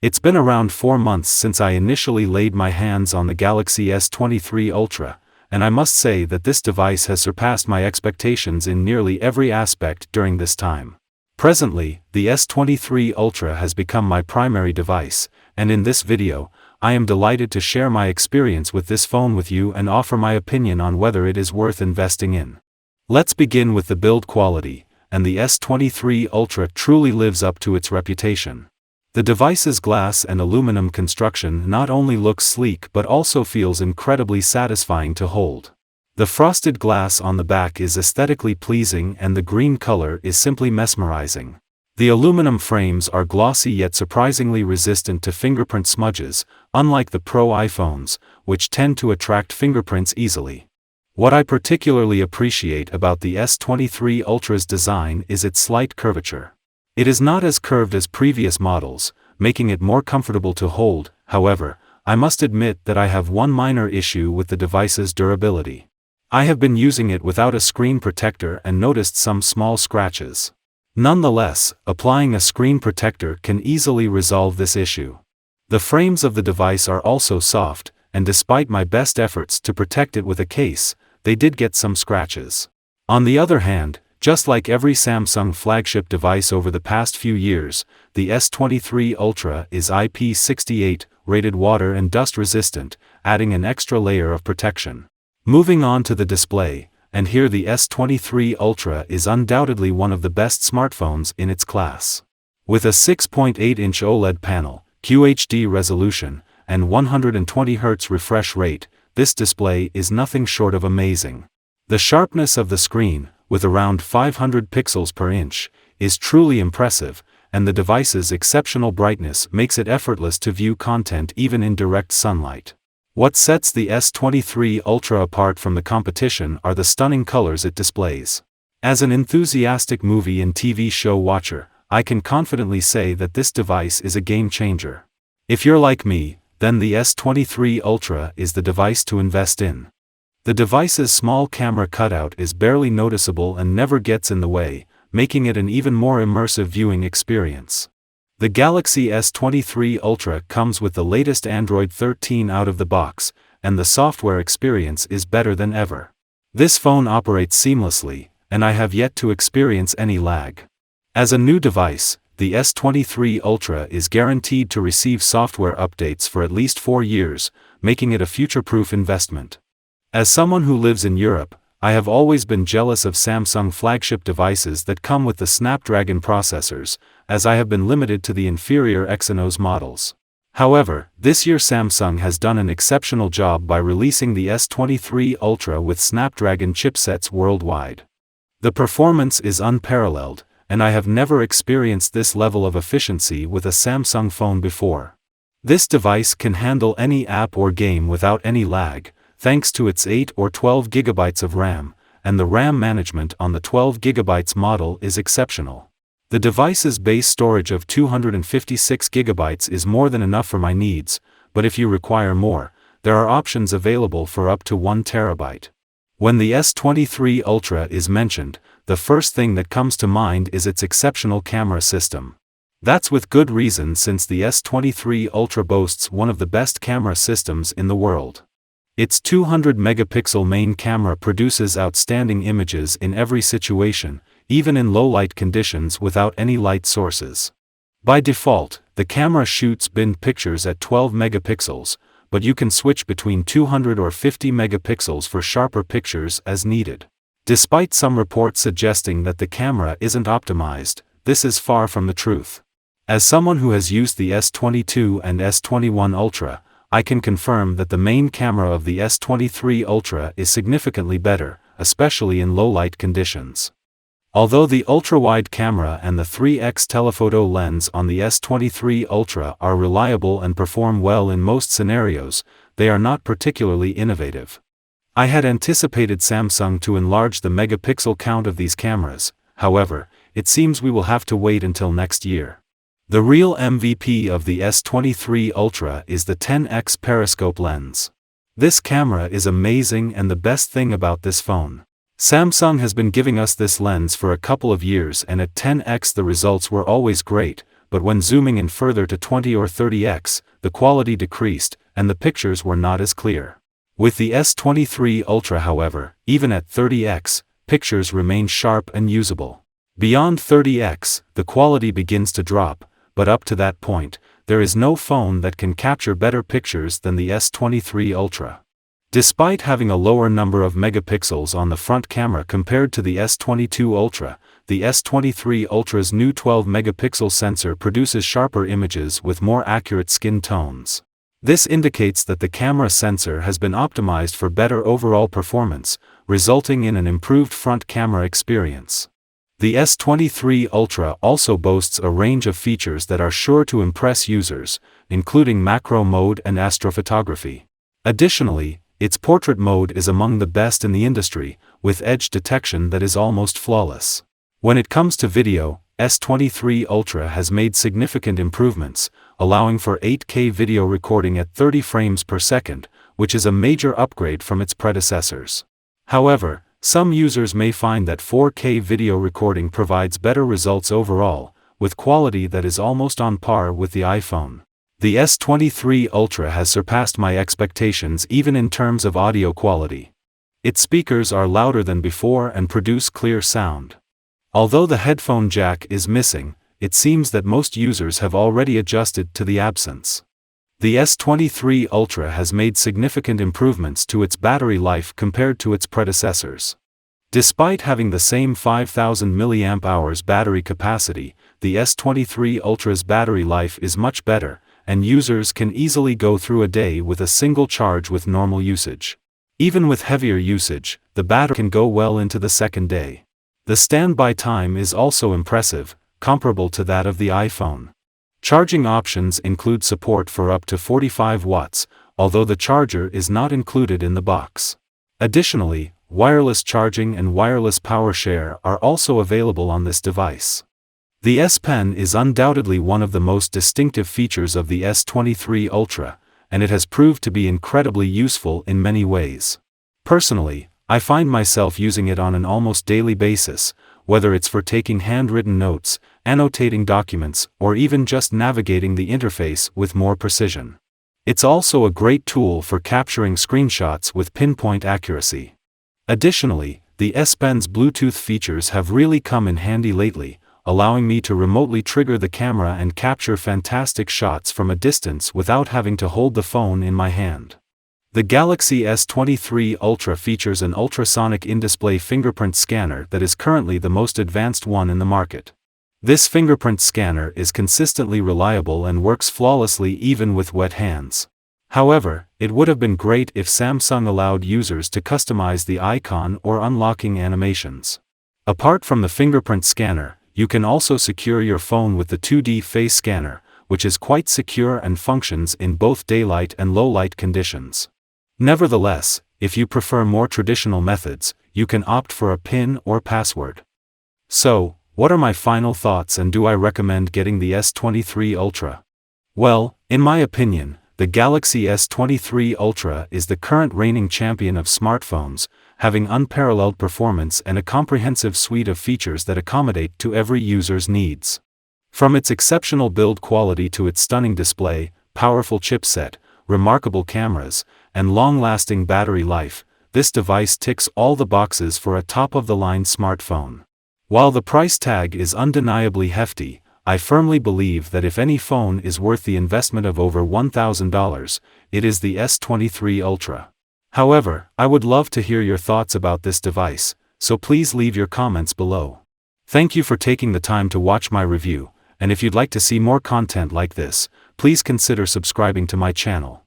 It's been around 4 months since I initially laid my hands on the Galaxy S23 Ultra, and I must say that this device has surpassed my expectations in nearly every aspect during this time. Presently, the S23 Ultra has become my primary device, and in this video, I am delighted to share my experience with this phone with you and offer my opinion on whether it is worth investing in. Let's begin with the build quality, and the S23 Ultra truly lives up to its reputation. The device's glass and aluminum construction not only looks sleek but also feels incredibly satisfying to hold. The frosted glass on the back is aesthetically pleasing and the green color is simply mesmerizing. The aluminum frames are glossy yet surprisingly resistant to fingerprint smudges, unlike the Pro iPhones, which tend to attract fingerprints easily. What I particularly appreciate about the S23 Ultra's design is its slight curvature. It is not as curved as previous models, making it more comfortable to hold. However, I must admit that I have one minor issue with the device's durability. I have been using it without a screen protector and noticed some small scratches. Nonetheless, applying a screen protector can easily resolve this issue. The frames of the device are also soft, and despite my best efforts to protect it with a case, they did get some scratches. On the other hand, just like every Samsung flagship device over the past few years, the S23 Ultra is IP68 rated water and dust resistant, adding an extra layer of protection. Moving on to the display, and here the S23 Ultra is undoubtedly one of the best smartphones in its class. With a 6.8-inch OLED panel, QHD resolution, and 120Hz refresh rate, this display is nothing short of amazing. The sharpness of the screen, with around 500 pixels per inch, is truly impressive, and the device's exceptional brightness makes it effortless to view content even in direct sunlight. What sets the S23 Ultra apart from the competition are the stunning colors it displays. As an enthusiastic movie and TV show watcher, I can confidently say that this device is a game changer. If you're like me, then the S23 Ultra is the device to invest in. The device's small camera cutout is barely noticeable and never gets in the way, making it an even more immersive viewing experience. The Galaxy S23 Ultra comes with the latest Android 13 out of the box, and the software experience is better than ever. This phone operates seamlessly, and I have yet to experience any lag. As a new device, the S23 Ultra is guaranteed to receive software updates for at least 4 years, making it a future-proof investment. As someone who lives in Europe, I have always been jealous of Samsung flagship devices that come with the Snapdragon processors, as I have been limited to the inferior Exynos models. However, this year Samsung has done an exceptional job by releasing the S23 Ultra with Snapdragon chipsets worldwide. The performance is unparalleled, and I have never experienced this level of efficiency with a Samsung phone before. This device can handle any app or game without any lag, thanks to its 8 or 12 GB of RAM, and the RAM management on the 12 GB model is exceptional. The device's base storage of 256 GB is more than enough for my needs, but if you require more, there are options available for up to 1 TB. When the S23 Ultra is mentioned, the first thing that comes to mind is its exceptional camera system. That's with good reason, since the S23 Ultra boasts one of the best camera systems in the world. Its 200-megapixel main camera produces outstanding images in every situation, even in low-light conditions without any light sources. By default, the camera shoots bin pictures at 12 megapixels, but you can switch between 200 or 50 megapixels for sharper pictures as needed. Despite some reports suggesting that the camera isn't optimized, this is far from the truth. As someone who has used the S22 and S21 Ultra, I can confirm that the main camera of the S23 Ultra is significantly better, especially in low-light conditions. Although the ultra-wide camera and the 3x telephoto lens on the S23 Ultra are reliable and perform well in most scenarios, they are not particularly innovative. I had anticipated Samsung to enlarge the megapixel count of these cameras, however, it seems we will have to wait until next year. The real MVP of the S23 Ultra is the 10x periscope lens. This camera is amazing, and the best thing about this phone. Samsung has been giving us this lens for a couple of years, and at 10x the results were always great, but when zooming in further to 20 or 30x, the quality decreased, and the pictures were not as clear. With the S23 Ultra, however, even at 30x, pictures remain sharp and usable. Beyond 30x, the quality begins to drop, but up to that point, there is no phone that can capture better pictures than the S23 Ultra. Despite having a lower number of megapixels on the front camera compared to the S22 Ultra, the S23 Ultra's new 12-megapixel sensor produces sharper images with more accurate skin tones. This indicates that the camera sensor has been optimized for better overall performance, resulting in an improved front camera experience. The S23 Ultra also boasts a range of features that are sure to impress users, including macro mode and astrophotography. Additionally, its portrait mode is among the best in the industry, with edge detection that is almost flawless. When it comes to video, S23 Ultra has made significant improvements, allowing for 8K video recording at 30 frames per second, which is a major upgrade from its predecessors. However, some users may find that 4K video recording provides better results overall, with quality that is almost on par with the iPhone. The S23 Ultra has surpassed my expectations even in terms of audio quality. Its speakers are louder than before and produce clear sound. Although the headphone jack is missing, it seems that most users have already adjusted to the absence. The S23 Ultra has made significant improvements to its battery life compared to its predecessors. Despite having the same 5000 mAh battery capacity, the S23 Ultra's battery life is much better, and users can easily go through a day with a single charge with normal usage. Even with heavier usage, the battery can go well into the second day. The standby time is also impressive, comparable to that of the iPhone. Charging options include support for up to 45 watts, although the charger is not included in the box. Additionally, wireless charging and wireless power share are also available on this device. The S Pen is undoubtedly one of the most distinctive features of the S23 Ultra, and it has proved to be incredibly useful in many ways. Personally, I find myself using it on an almost daily basis, whether it's for taking handwritten notes, annotating documents, or even just navigating the interface with more precision. It's also a great tool for capturing screenshots with pinpoint accuracy. Additionally, the S Pen's Bluetooth features have really come in handy lately, allowing me to remotely trigger the camera and capture fantastic shots from a distance without having to hold the phone in my hand. The Galaxy S23 Ultra features an ultrasonic in-display fingerprint scanner that is currently the most advanced one in the market. This fingerprint scanner is consistently reliable and works flawlessly even with wet hands. However, it would have been great if Samsung allowed users to customize the icon or unlocking animations. Apart from the fingerprint scanner, you can also secure your phone with the 2D face scanner, which is quite secure and functions in both daylight and low-light conditions. Nevertheless, if you prefer more traditional methods, you can opt for a PIN or password. So, what are my final thoughts, and do I recommend getting the S23 Ultra? Well, in my opinion, the Galaxy S23 Ultra is the current reigning champion of smartphones, having unparalleled performance and a comprehensive suite of features that accommodate to every user's needs. From its exceptional build quality to its stunning display, powerful chipset, remarkable cameras, and long-lasting battery life, this device ticks all the boxes for a top-of-the-line smartphone. While the price tag is undeniably hefty, I firmly believe that if any phone is worth the investment of over $1,000, it is the S23 Ultra. However, I would love to hear your thoughts about this device, so please leave your comments below. Thank you for taking the time to watch my review, and if you'd like to see more content like this, please consider subscribing to my channel.